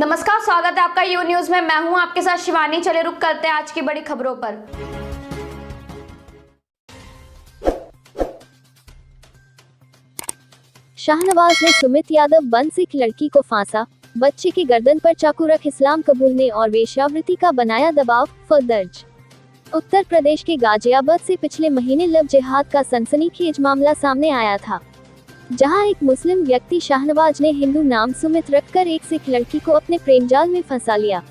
नमस्कार, स्वागत है आपका यू न्यूज में। मैं हूं आपके साथ शिवानी। चले रुक करते हैं आज की बड़ी खबरों पर। शाहनवाज ने सुमित यादव बंद सिख लड़की को फांसा, बच्चे की गर्दन पर चाकू रख इस्लाम कबूलने और वेश्यावृत्ति का बनाया दबाव, दर्ज। उत्तर प्रदेश के गाजियाबाद से पिछले महीने लव जिहाद का सनसनीखेज मामला सामने आया था, जहां एक मुस्लिम व्यक्ति शाहनवाज ने हिंदू नाम सुमित रखकर एक सिख लड़की को अपने प्रेम जाल में फंसा लिया।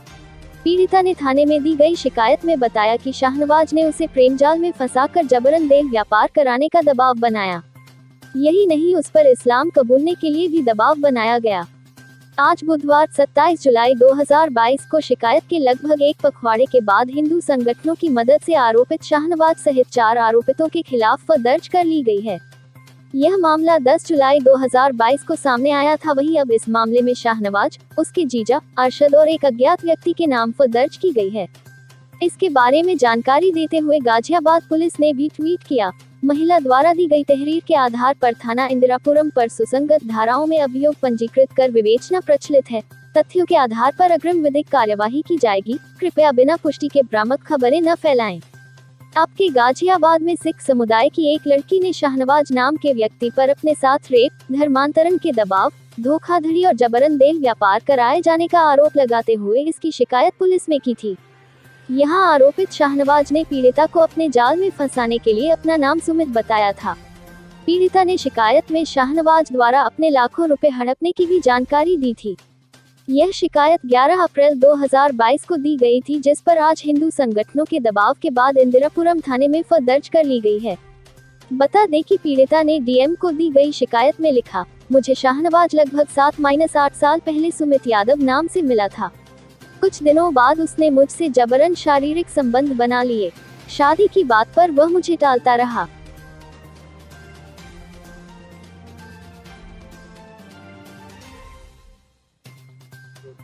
पीड़िता ने थाने में दी गई शिकायत में बताया कि शाहनवाज ने उसे प्रेम जाल में फंसाकर जबरन देह व्यापार कराने का दबाव बनाया। यही नहीं, उस पर इस्लाम कबूलने के लिए भी दबाव बनाया गया। आज बुधवार 27 जुलाई 2022 को शिकायत के लगभग एक पखवाड़े के बाद हिंदू संगठनों की मदद से आरोपित शाहनवाज सहित 4 आरोपितों के खिलाफ दर्ज कर ली गई है। यह मामला 10 जुलाई 2022 को सामने आया था। वहीं अब इस मामले में शाहनवाज, उसके जीजा अरशद और एक अज्ञात व्यक्ति के नाम दर्ज की गई है। इसके बारे में जानकारी देते हुए गाजियाबाद पुलिस ने भी ट्वीट किया। महिला द्वारा दी गई तहरीर के आधार पर थाना इंदिरापुरम पर सुसंगत धाराओं में अभियोग पंजीकृत कर विवेचना प्रचलित है। तथ्यों के आधार पर अग्रिम विधिक कार्यवाही की जाएगी। कृपया बिना पुष्टि के भ्रामक खबरें न फैलाएं। आपके गाजियाबाद में सिख समुदाय की एक लड़की ने शाहनवाज नाम के व्यक्ति पर अपने साथ रेप, धर्मांतरण के दबाव, धोखाधड़ी और जबरन देह व्यापार कराए जाने का आरोप लगाते हुए इसकी शिकायत पुलिस में की थी। यहां आरोपित शाहनवाज ने पीड़िता को अपने जाल में फंसाने के लिए अपना नाम सुमित बताया था। पीड़िता ने शिकायत में शाहनवाज द्वारा अपने लाखों रुपए हड़पने की भी जानकारी दी थी। यह शिकायत 11 अप्रैल 2022 को दी गई थी, जिस पर आज हिंदू संगठनों के दबाव के बाद इंदिरापुरम थाने में दर्ज कर ली गई है। बता दें कि पीड़िता ने डीएम को दी गई शिकायत में लिखा, मुझे शाहनवाज लगभग 7-8 साल पहले सुमित यादव नाम से मिला था। कुछ दिनों बाद उसने मुझसे जबरन शारीरिक संबंध बना लिए। शादी की बात पर वह मुझे टालता रहा।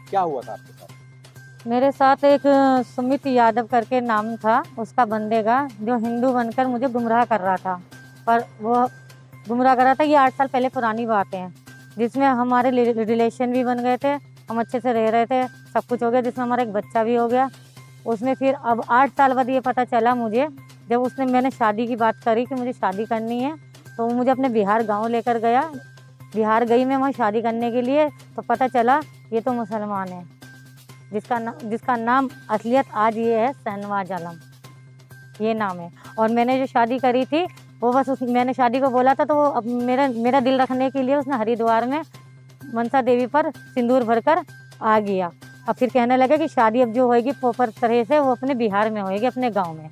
क्या हुआ था आपके साथ? मेरे साथ एक सुमित यादव करके नाम था उसका बंदे का, जो हिंदू बनकर मुझे गुमराह कर रहा था। पर वो गुमराह कर रहा था, ये 8 साल पहले पुरानी बातें हैं, जिसमें हमारे रिलेशन भी बन गए थे, हम अच्छे से रह रहे थे, सब कुछ हो गया, जिसमें हमारा एक बच्चा भी हो गया। उसमें फिर अब 8 साल बाद ये पता चला मुझे, जब मैंने शादी की बात करी कि मुझे शादी करनी है, तो वो मुझे अपने बिहार गाँव लेकर गया। बिहार गई मैं वहाँ शादी करने के लिए, तो पता चला ये तो मुसलमान है, जिसका नाम असलियत आज ये है शाहनवाज आलम, ये नाम है। और मैंने जो शादी करी थी वो बस मैंने शादी को बोला था, तो वो अब मेरा दिल रखने के लिए उसने हरिद्वार में मनसा देवी पर सिंदूर भरकर आ गया। अब फिर कहने लगा कि शादी अब जो होएगी प्रॉपर तरह से वो अपने बिहार में होएगी, अपने गाँव में।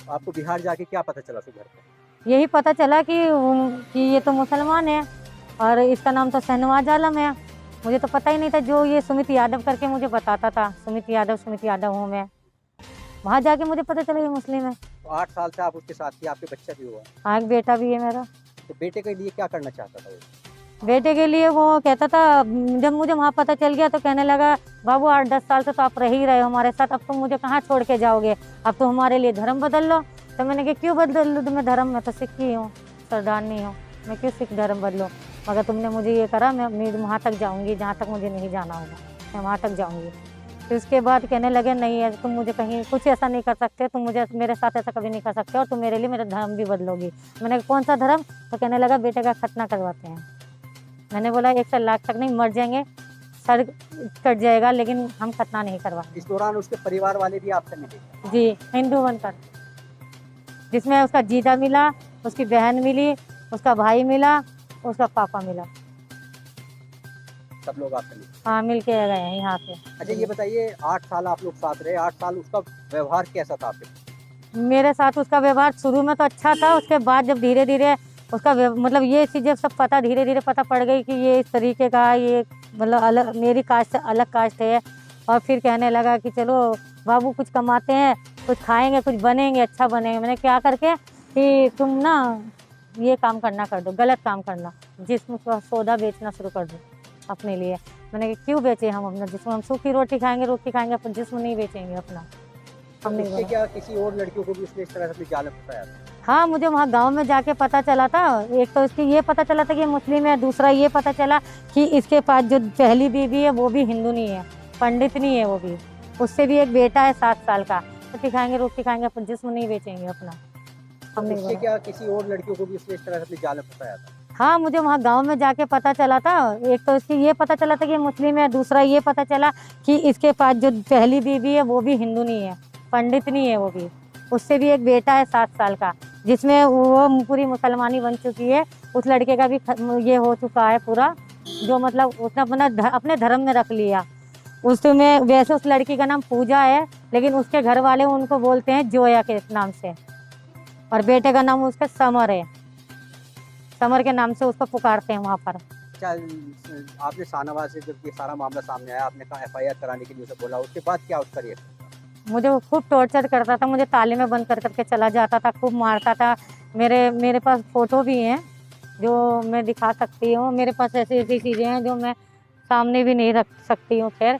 आपको बिहार जाके क्या पता चला फिर घर पे? यही पता चला कि ये तो मुसलमान है और इसका नाम तो शाहनवाज आलम है। मुझे तो पता ही नहीं था, जो ये सुमित यादव करके मुझे बताता था, सुमित यादव हूँ मैं। वहाँ जाके मुझे पता चला ये मुस्लिम है। तो 8 साल से आप उसके साथ थी, आपके बच्चा भी हुआ? हाँ, एक बेटा भी है मेरा। तो बेटे के लिए क्या करना चाहता था वो? बेटे के लिए वो कहता था, जब मुझे वहाँ पता चल गया तो कहने लगा, बाबू 8-10 साल से तो आप रह ही रहे हो हमारे साथ, अब तुम मुझे कहाँ छोड़ के जाओगे, अब तो हमारे लिए धर्म बदल लो। तो मैंने कहा क्यों बदल लूँ तुम्हें धर्म, मैं तो सिख ही हूँ, सरदारनी हूँ, मैं क्यों सिख धर्म बदलूँ, मगर तुमने मुझे ये करा, मैं वहाँ तक जाऊँगी जहाँ तक मुझे नहीं जाना होगा, मैं वहाँ तक जाऊँगी। फिर उसके बाद कहने लगे नहीं है, तुम मुझे कहीं कुछ ऐसा नहीं कर सकते, तुम मुझे मेरे साथ ऐसा कभी नहीं कर सकते, और तुम मेरे लिए मेरा धर्म भी बदलोगी। मैंने कहा कौन सा धर्म? तो कहने लगा बेटे का खतना करवाते हैं। मैंने बोला 1 लाख तक नहीं, मर जाएंगे, सर कट जाएगा, लेकिन हम खतना नहीं करवाएंगे। इस दौरान उसके परिवार वाले भी आपसे मिले? जी, हिंदू बनकर, जिसमें उसका जीजा मिला, उसकी बहन मिली, उसका भाई मिला, उसका पापा मिला, सब लोग आपसे मिले? हाँ, मिल के गए हैं यहाँ पे। अच्छा ये बताइए, 8 साल आप लोग साथ रहे, 8 साल उसका व्यवहार कैसा था आपके? मेरे साथ उसका व्यवहार शुरू में तो अच्छा था, उसके बाद जब धीरे धीरे उसका मतलब ये चीज़ें सब धीरे धीरे पता पड़ गई कि ये इस तरीके का, ये मतलब अलग, मेरी कास्ट से अलग कास्ट है। और फिर कहने लगा कि चलो बाबू कुछ कमाते हैं, कुछ खाएंगे, कुछ बनेंगे, अच्छा बनेंगे। मैंने क्या करके कि तुम ना ये काम करना कर दो, गलत काम करना, जिस्म का सौदा बेचना शुरू कर दो अपने लिए। मैंने कहा क्यों बेचे हम अपना जिस्म, हम सूखी रोटी खाएंगे, अपन जिस्म नहीं बेचेंगे अपना। हमने क्या किसी और लड़कियों को भी उसने इस तरह से अपने जाल में फंसाया था? हाँ, मुझे वहाँ गांव में जाके पता चला था। एक तो इसकी ये पता चला था कि ये मुस्लिम है, दूसरा ये पता चला कि इसके पास जो पहली बीवी है वो भी हिंदू नहीं है, पंडित नहीं है वो भी। उससे भी एक बेटा है 7 साल का। रोटी खाएंगे, रोटी खाएंगे, अपन जिस्म नहीं बेचेंगे अपना। हमने उससे बोला। क्या किसी और लड़कियों को भी इसने इस तरह अपने जाल में फंसाया था? हाँ, मुझे वहाँ गांव में जाके पता चला था। एक तो इसकी ये पता चला था कि ये मुस्लिम है, दूसरा ये पता चला कि इसके पास जो पहली बीवी है वो भी हिंदू नहीं है, पंडित नहीं है वो भी। उससे भी एक बेटा है 7 साल का, जिसमें वो पूरी मुसलमानी बन चुकी है। उस लड़के का भी ये हो चुका है पूरा, जो मतलब उसने अपने धर्म में रख लिया। उसमें वैसे उस लड़की का नाम पूजा है, लेकिन उसके घर वाले उनको बोलते हैं जोया के नाम से, और बेटे का नाम उसका समर है। समर के नाम से उसको पुकारते हैं वहाँ पर। अच्छा, आपने शाहनवाज से जब ये सारा मामला सामने आया, आपने कहा FIR कराने के लिए उसे बोला, उसके बाद क्या उसका रिएक्शन था? मुझे वो खूब टॉर्चर करता था, मुझे ताले में बंद कर करके चला जाता था, खूब मारता था। मेरे पास फ़ोटो भी हैं जो मैं दिखा सकती हूँ। मेरे पास ऐसी ऐसी चीज़ें हैं जो मैं सामने भी नहीं रख सकती हूँ। खैर,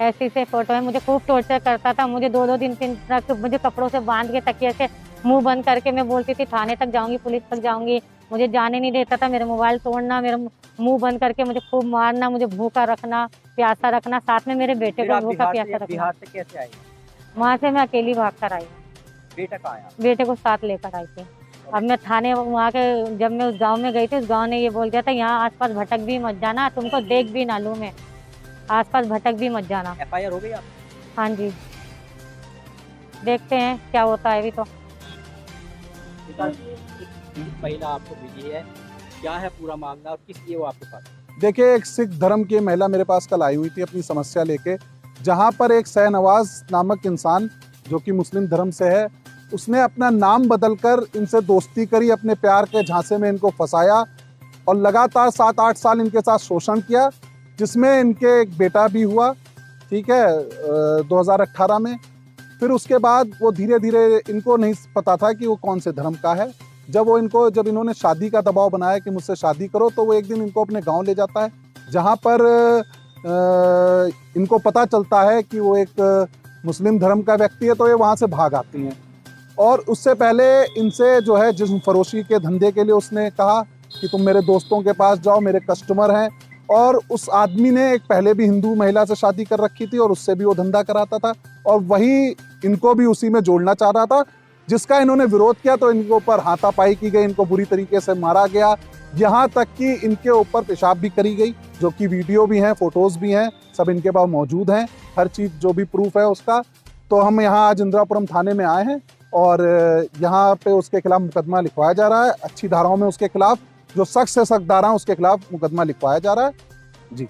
ऐसी से फ़ोटो है। मुझे खूब टॉर्चर करता था। मुझे 2-2 दिन 3 तक मुझे कपड़ों से बांध के तकिए से मुंह बंद करके मैं बोलती थी थाने तक जाऊँगी, पुलिस तक जाऊँगी। मुझे जाने नहीं देता था। मेरे मोबाइल तोड़ना, मेरा मुंह बंद करके मुझे खूब मारना, मुझे भूखा रखना, प्यासा रखना, साथ में मेरे बेटे फिर को आप भूखा प्यासा रखना। बिहार से कैसे आए? वहाँ से मैं अकेली भाग कर आई। बेटा कहाँ आया? बेटे को साथ लेकर आई थी। अब मैं थाने वहाँ के जब मैं उस गांव में गई थी, उस गांव ने ये बोल दिया था यहाँ आसपास भटक भी मत जाना, तुमको देख भी ना लूँ मैं, आसपास भटक भी मत जाना। FIR हो गई आप? हाँ जी, देखते हैं क्या होता है अभी तो। महिला आपको मिली है, क्या है पूरा मामला और किस लिए वो आपके पास? देखिए, एक सिख धर्म की महिला मेरे पास कल आई हुई थी अपनी समस्या लेके, जहाँ पर एक शाहनवाज नामक इंसान जो कि मुस्लिम धर्म से है, उसने अपना नाम बदलकर इनसे दोस्ती करी, अपने प्यार के झांसे में इनको फंसाया और लगातार 7-8 साल इनके साथ शोषण किया, जिसमें इनके एक बेटा भी हुआ, ठीक है, 2018 में। फिर उसके बाद वो धीरे धीरे, इनको नहीं पता था कि वो कौन से धर्म का है। जब इन्होंने शादी का दबाव बनाया कि मुझसे शादी करो, तो वो एक दिन इनको अपने गांव ले जाता है, जहां पर इनको पता चलता है कि वो एक मुस्लिम धर्म का व्यक्ति है, तो ये वहां से भाग आती हैं। और उससे पहले इनसे जो है जिस्म फरोशी के धंधे के लिए उसने कहा कि तुम मेरे दोस्तों के पास जाओ, मेरे कस्टमर हैं। और उस आदमी ने एक पहले भी हिंदू महिला से शादी कर रखी थी और उससे भी वो धंधा कराता था, और वही इनको भी उसी में जोड़ना चाह रहा था, जिसका इन्होंने विरोध किया तो इनके ऊपर हाथापाई की गई, इनको बुरी तरीके से मारा गया, यहाँ तक कि इनके ऊपर पेशाब भी करी गई, जो कि वीडियो भी हैं, फोटोज़ भी हैं, सब इनके पास मौजूद हैं, हर चीज़ जो भी प्रूफ है उसका। तो हम यहाँ आज इंदिरापुरम थाने में आए हैं और यहाँ पे उसके खिलाफ मुकदमा लिखवाया जा रहा है, अच्छी धाराओं में उसके खिलाफ, जो सख्त से सख्त धारा है उसके खिलाफ मुकदमा लिखवाया जा रहा है जी।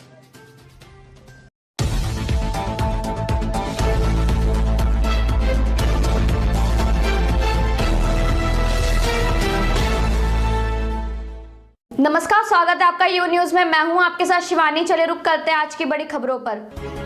नमस्कार, स्वागत है आपका यू न्यूज में। मैं हूं आपके साथ शिवानी। चले रुक करते हैं आज की बड़ी खबरों पर।